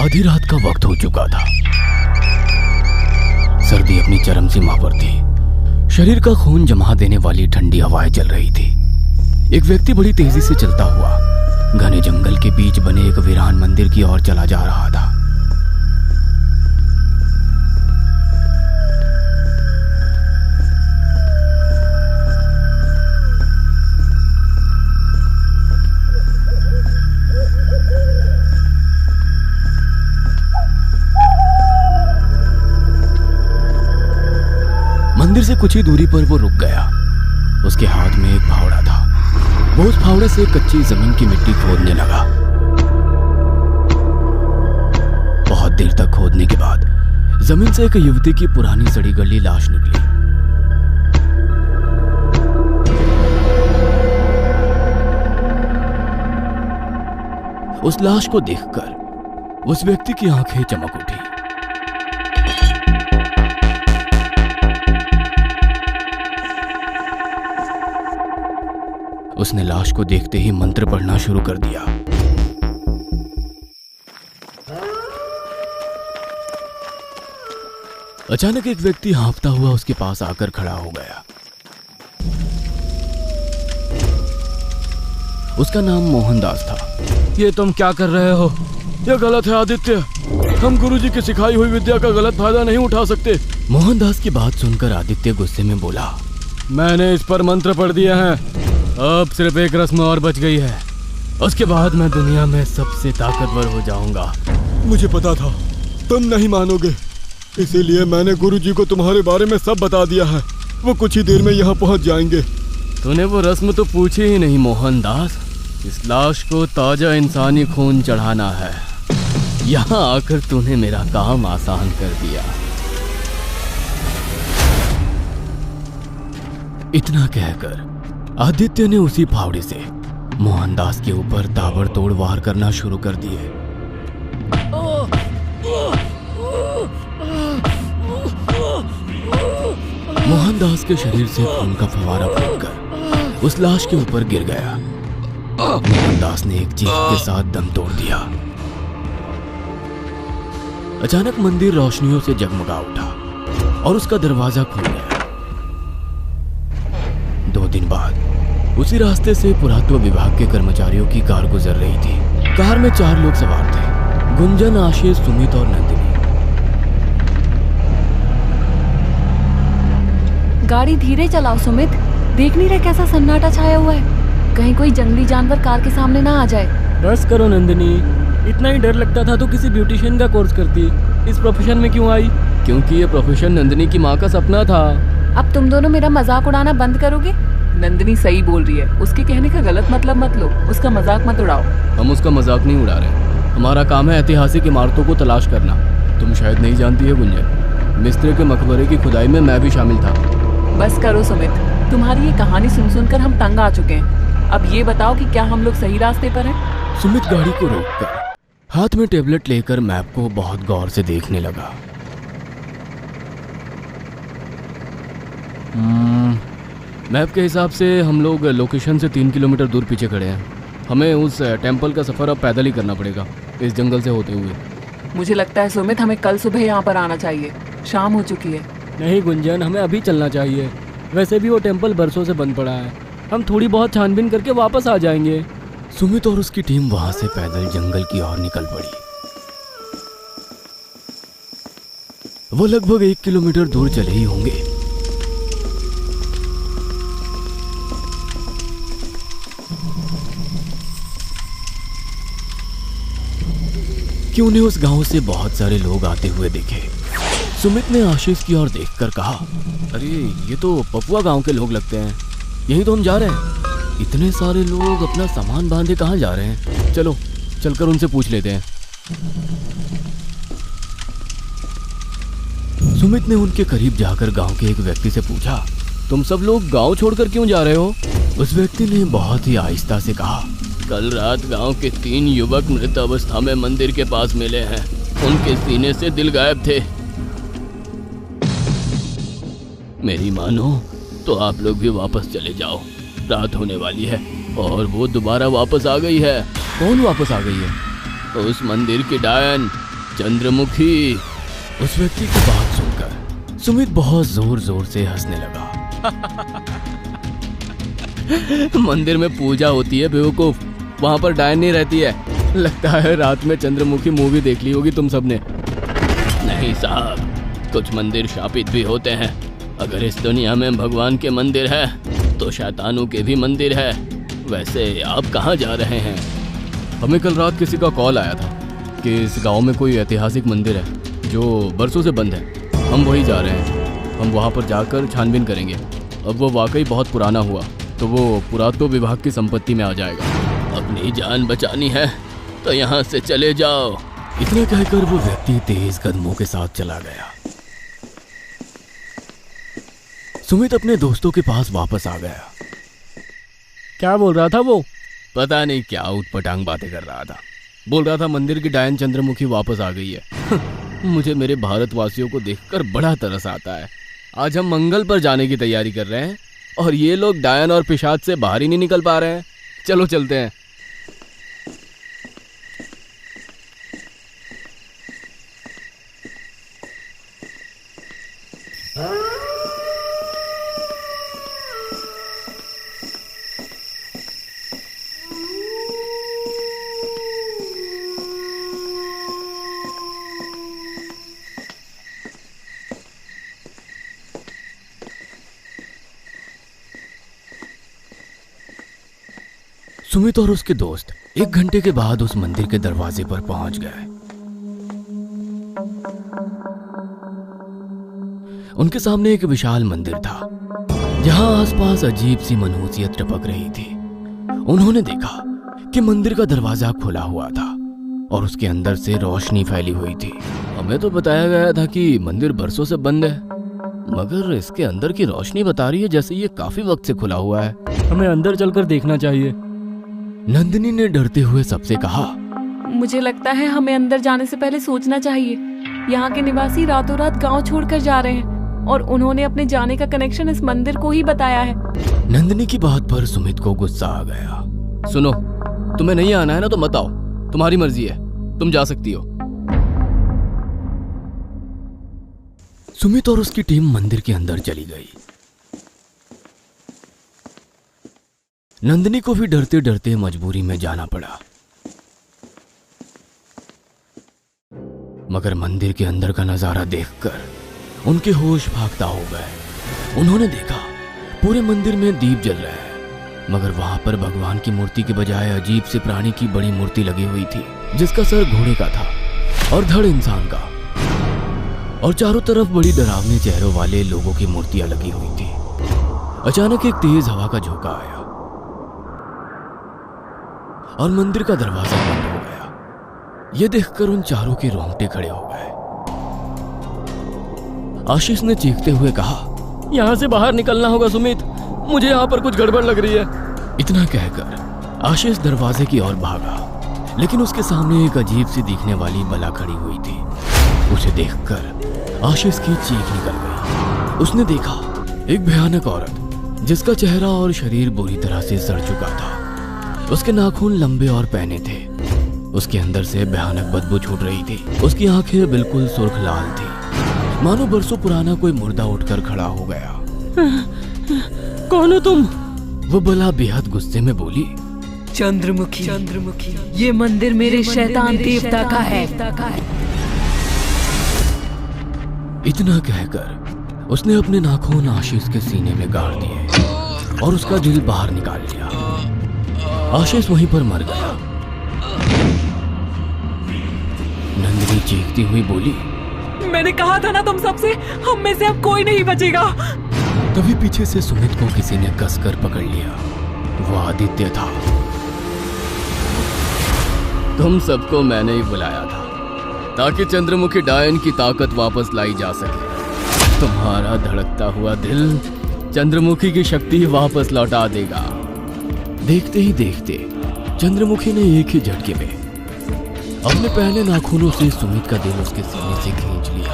आधी रात का वक्त हो चुका था। सर्दी अपनी चरम सीमा पर थी। शरीर का खून जमा देने वाली ठंडी हवाएं चल रही थी। एक व्यक्ति बड़ी तेजी से चलता हुआ घने जंगल के बीच बने एक वीरान मंदिर की ओर चला जा रहा था। मंदिर से कुछ ही दूरी पर वो रुक गया। उसके हाथ में एक फावड़ा था। वो उस फावड़े से कच्ची जमीन की मिट्टी खोदने लगा। बहुत देर तक खोदने के बाद जमीन से एक युवती की पुरानी सड़ी गली लाश निकली। उस लाश को देखकर उस व्यक्ति की आंखें चमक उठी। उसने लाश को देखते ही मंत्र पढ़ना शुरू कर दिया। अचानक एक व्यक्ति हाँफता हुआ उसके पास आकर खड़ा हो गया। उसका नाम मोहनदास था। ये तुम क्या कर रहे हो? ये गलत है आदित्य। हम गुरुजी की सिखाई हुई विद्या का गलत फायदा नहीं उठा सकते। मोहनदास की बात सुनकर आदित्य गुस्से में बोला, मैंने इस पर मंत्र पढ़ दिए हैं। अब सिर्फ एक रस्म और बच गई है। उसके बाद मैं दुनिया में सबसे ताकतवर हो जाऊंगा। मुझे पता था तुम नहीं मानोगे, इसीलिए मैंने गुरुजी को तुम्हारे बारे में सब बता दिया है। वो कुछ ही देर में यहाँ पहुँच जाएंगे। तूने वो रस्म तो पूछी ही नहीं मोहनदास। इस लाश को ताजा इंसानी खून चढ़ाना है। यहाँ आकर तूने मेरा काम आसान कर दिया। इतना कहकर आदित्य ने उसी फावड़े से मोहनदास के ऊपर ताबड़तोड़ वार करना शुरू कर दिए। मोहनदास के शरीर से खून का फव्वारा फूटकर उस लाश के ऊपर गिर गया। मोहनदास ने एक चीख के साथ दम तोड़ दिया। अचानक मंदिर रोशनियों से जगमगा उठा और उसका दरवाजा खुल गया। 2 दिन बाद उसी रास्ते से पुरातत्व विभाग के कर्मचारियों की कार गुजर रही थी। कार में 4 लोग सवार थे, गुंजन, आशीष, सुमित और नंदिनी। गाड़ी धीरे चलाओ सुमित। देख नहीं रहे कैसा सन्नाटा छाया हुआ है? कहीं कोई जंगली जानवर कार के सामने ना आ जाए। बस करो नंदिनी, इतना ही डर लगता था तो किसी ब्यूटिशियन का कोर्स करती। इस प्रोफेशन में क्यों आई? क्योंकि ये प्रोफेशन नंदिनी की माँ का सपना था। अब तुम दोनों मेरा मजाक उड़ाना बंद करोगे? नंदिनी सही बोल रही है। उसके कहने का गलत मतलब मत लो। उसका मजाक मत उड़ाओ। हम उसका मजाक नहीं उड़ा रहे। हमारा काम है ऐतिहासिक इमारतों को तलाश करना। तुम शायद नहीं जानती है गुंजन, मिस्त्री के मकबरे की खुदाई में मैं भी शामिल था। बस करो सुमित, तुम्हारी ये कहानी सुन सुनकर हम तंग आ चुके हैं। अब ये बताओ कि क्या हम लोग सही रास्ते पर हैं? सुमित गाड़ी को रोककर हाथ में टेबलेट लेकर मैप को बहुत गौर से देखने लगा। मैप के हिसाब से हम लोग लोकेशन से 3 किलोमीटर दूर पीछे खड़े हैं। हमें उस टेम्पल का सफ़र अब पैदल ही करना पड़ेगा, इस जंगल से होते हुए। मुझे लगता है सुमित, हमें कल सुबह यहाँ पर आना चाहिए। शाम हो चुकी है। नहीं गुंजन, हमें अभी चलना चाहिए। वैसे भी वो टेम्पल बरसों से बंद पड़ा है। हम थोड़ी बहुत छानबीन करके वापस आ जाएंगे। सुमित और उसकी टीम वहां से पैदल जंगल की ओर निकल पड़ी। वो लगभग 1 किलोमीटर दूर चले ही होंगे कि उन्हें उस गांव से बहुत सारे लोग आते हुए दिखे। सुमित ने आशीष की ओर देखकर कहा, अरे ये तो पपुआ गांव के लोग लगते हैं। यहीं तो हम जा रहे हैं। इतने सारे लोग अपना सामान बांधे कहाँ जा रहे हैं? चलो चलकर उनसे पूछ लेते हैं। सुमित ने उनके करीब जाकर गांव के एक व्यक्ति से पूछा, तुम सब लोग गांव छोड़कर क्यों जा रहे हो? उस व्यक्ति ने बहुत ही आहिस्ता से कहा, कल रात गांव के 3 युवक मृत अवस्था में मंदिर के पास मिले हैं। उनके सीने से दिल गायब थे। मेरी मानो तो आप लोग भी वापस चले जाओ। रात होने वाली है और वो दोबारा वापस आ गई है। कौन वापस आ गई है? उस मंदिर की डायन चंद्रमुखी। उस व्यक्ति की बात सुनकर सुमित बहुत जोर जोर से हंसने लगा। मंदिर में पूजा होती है बेवकूफ, वहां पर डायन नहीं रहती है। लगता है रात में चंद्रमुखी मूवी देख ली होगी तुम सबने। नहीं साहब, कुछ मंदिर शापित भी होते हैं। अगर इस दुनिया में भगवान के मंदिर है तो शैतानों के भी मंदिर है। वैसे आप कहाँ जा रहे हैं? हमें कल रात किसी का कॉल आया था कि इस गांव में कोई ऐतिहासिक मंदिर है जो बरसों से बंद है। हम वही जा रहे हैं। हम वहां पर जाकर छानबीन करेंगे। अब वो वाकई बहुत पुराना हुआ तो वो पुरातत्व विभाग की संपत्ति में आ जाएगा। अपनी जान बचानी है तो यहाँ से चले जाओ। इतना कहकर वो व्यक्ति तेज कदमों के साथ चला गया। सुमित अपने दोस्तों के पास वापस आ गया। क्या बोल रहा था वो? पता नहीं क्या उटपटांग बातें कर रहा था। बोल रहा था मंदिर की डायन चंद्रमुखी वापस आ गई है। मुझे मेरे भारतवासियों को देखकर बड़ा तरस आता है। आज हम मंगल पर जाने की तैयारी कर रहे हैं और ये लोग डायन और पिशाच से बाहर ही नहीं निकल पा रहे हैं। चलो चलते हैं। सुमित और उसके दोस्त 1 घंटे के बाद उस मंदिर के दरवाजे पर पहुंच गए। उनके सामने एक विशाल मंदिर था जहां आसपास अजीब सी मनहूसियत टपक रही थी। उन्होंने देखा कि मंदिर का दरवाजा खुला हुआ था और उसके अंदर से रोशनी फैली हुई थी। हमें तो बताया गया था कि मंदिर बरसों से बंद है, मगर इसके अंदर की रोशनी बता रही है जैसे ये काफी वक्त से खुला हुआ है। हमें अंदर चलकर देखना चाहिए, नंदिनी ने डरते हुए सबसे कहा। मुझे लगता है हमें अंदर जाने से पहले सोचना चाहिए। यहाँ के निवासी रातों रात गांव छोड़कर जा रहे हैं और उन्होंने अपने जाने का कनेक्शन इस मंदिर को ही बताया है। नंदिनी की बात पर सुमित को गुस्सा आ गया। सुनो, तुम्हें नहीं आना है ना तो मत आओ, तुम्हारी मर्जी है, तुम जा सकती हो। सुमित और उसकी टीम मंदिर के अंदर चली गई। नंदिनी को भी डरते डरते मजबूरी में जाना पड़ा। मगर मंदिर के अंदर का नजारा देखकर उनके होश भागता हो गए। उन्होंने देखा पूरे मंदिर में दीप जल रहे हैं, मगर वहां पर भगवान की मूर्ति के बजाय अजीब से प्राणी की बड़ी मूर्ति लगी हुई थी, जिसका सर घोड़े का था और धड़ इंसान का, और चारों तरफ बड़ी डरावने चेहरों वाले लोगों की मूर्तियां लगी हुई थी। अचानक एक तेज हवा का झोंका आया और मंदिर का दरवाजा बंद हो गया। यह देखकर उन चारों के रोंगटे खड़े हो गए। आशीष ने चीखते हुए कहा, यहाँ से बाहर निकलना होगा सुमित, मुझे यहाँ पर कुछ गड़बड़ लग रही है। इतना कहकर आशीष दरवाजे की ओर भागा, लेकिन उसके सामने एक अजीब सी दिखने वाली बला खड़ी हुई थी। उसे देखकर आशीष की चीख निकल गई। उसने देखा एक भयानक औरत जिसका चेहरा और शरीर बुरी तरह से सड़ चुका था। उसके नाखून लंबे और पैने थे। उसके अंदर से भयानक बदबू छूट रही थी। उसकी आंखें बिल्कुल सुर्ख लाल थी, मानो बरसों पुराना कोई मुर्दा उठकर खड़ा हो गया। कौन हो तुम? वो बला बेहद गुस्से में बोली, चंद्रमुखी, ये मंदिर मेरे शैतान देवता का है। इतना कहकर उसने अपने नाखून आशीष के सीने में गाड़ दिए और उसका दिल बाहर निकाल लिया। आशीष वहीं पर मर गया। नंदिनी चीखती हुई बोली, मैंने कहा था ना तुम सबसे, हम में से अब कोई नहीं बचेगा। तभी पीछे से सुमित को किसी ने कसकर पकड़ लिया। वो आदित्य था। तुम सबको मैंने ही बुलाया था ताकि चंद्रमुखी डायन की ताकत वापस लाई जा सके। तुम्हारा धड़कता हुआ दिल चंद्रमुखी की शक्ति वापस लौटा देगा। देखते ही देखते चंद्रमुखी ने एक ही झटके में अपने पहले नाखूनों से सुमित का दिल उसके सीने से खींच लिया।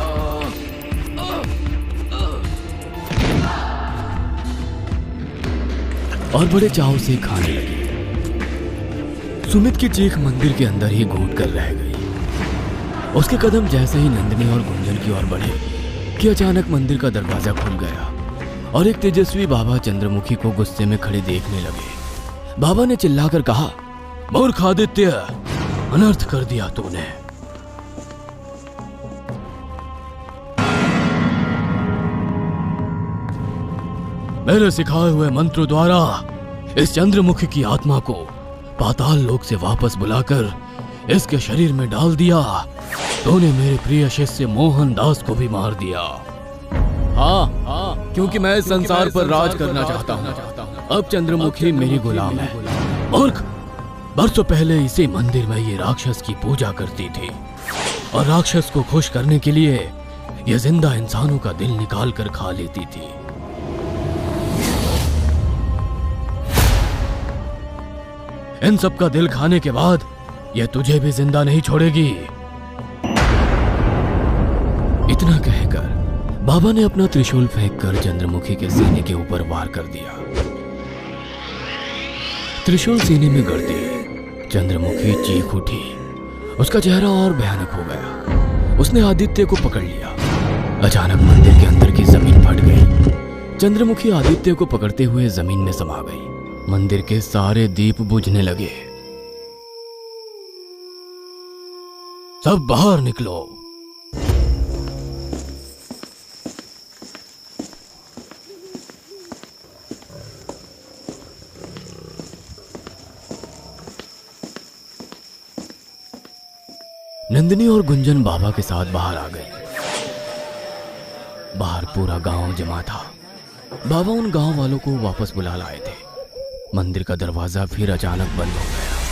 और बड़े चाव से खाने लगे। सुमित की चीख मंदिर के अंदर ही घूट कर रह गई। उसके कदम जैसे ही नंदिनी और गुंजन की ओर बढ़े कि अचानक मंदिर का दरवाजा खुल गया और एक तेजस्वी बाबा चंद्रमुखी को गुस्से में खड़े देखने लगे। बाबा ने चिल्लाकर कहा, मूर्ख आदित्य, अनर्थ कर दिया तूने। मेरे सिखाए हुए मंत्र द्वारा इस चंद्रमुखी की आत्मा को पाताल लोक से वापस बुलाकर इसके शरीर में डाल दिया। तूने मेरे प्रिय शिष्य मोहन दास को भी मार दिया। हाँ, क्योंकि मैं इस संसार पर राज करना चाहता हूँ। अब चंद्रमुखी मेरी गुलाम है। मूर्ख, बरसों पहले इसी मंदिर में ये राक्षस की पूजा करती थी और राक्षस को खुश करने के लिए ये जिंदा इंसानों का दिल निकाल कर खा लेती थी। इन सब का दिल खाने के बाद यह तुझे भी जिंदा नहीं छोड़ेगी। इतना कहकर बाबा ने अपना त्रिशूल फेंककर चंद्रमुखी के सीने के ऊपर वार कर दिया। त्रिशूल सीने में गड़ते चंद्रमुखी चीख उठी। उसका चेहरा और भयानक हो गया। उसने आदित्य को पकड़ लिया। अचानक मंदिर के अंदर की जमीन फट गई। चंद्रमुखी आदित्य को पकड़ते हुए जमीन में समा गई। मंदिर के सारे दीप बुझने लगे। सब बाहर निकलो। नंदिनी और गुंजन बाबा के साथ बाहर आ गई। बाहर पूरा गांव जमा था। बाबा उन गांव वालों को वापस बुला लाए थे। मंदिर का दरवाजा फिर अचानक बंद हो गया।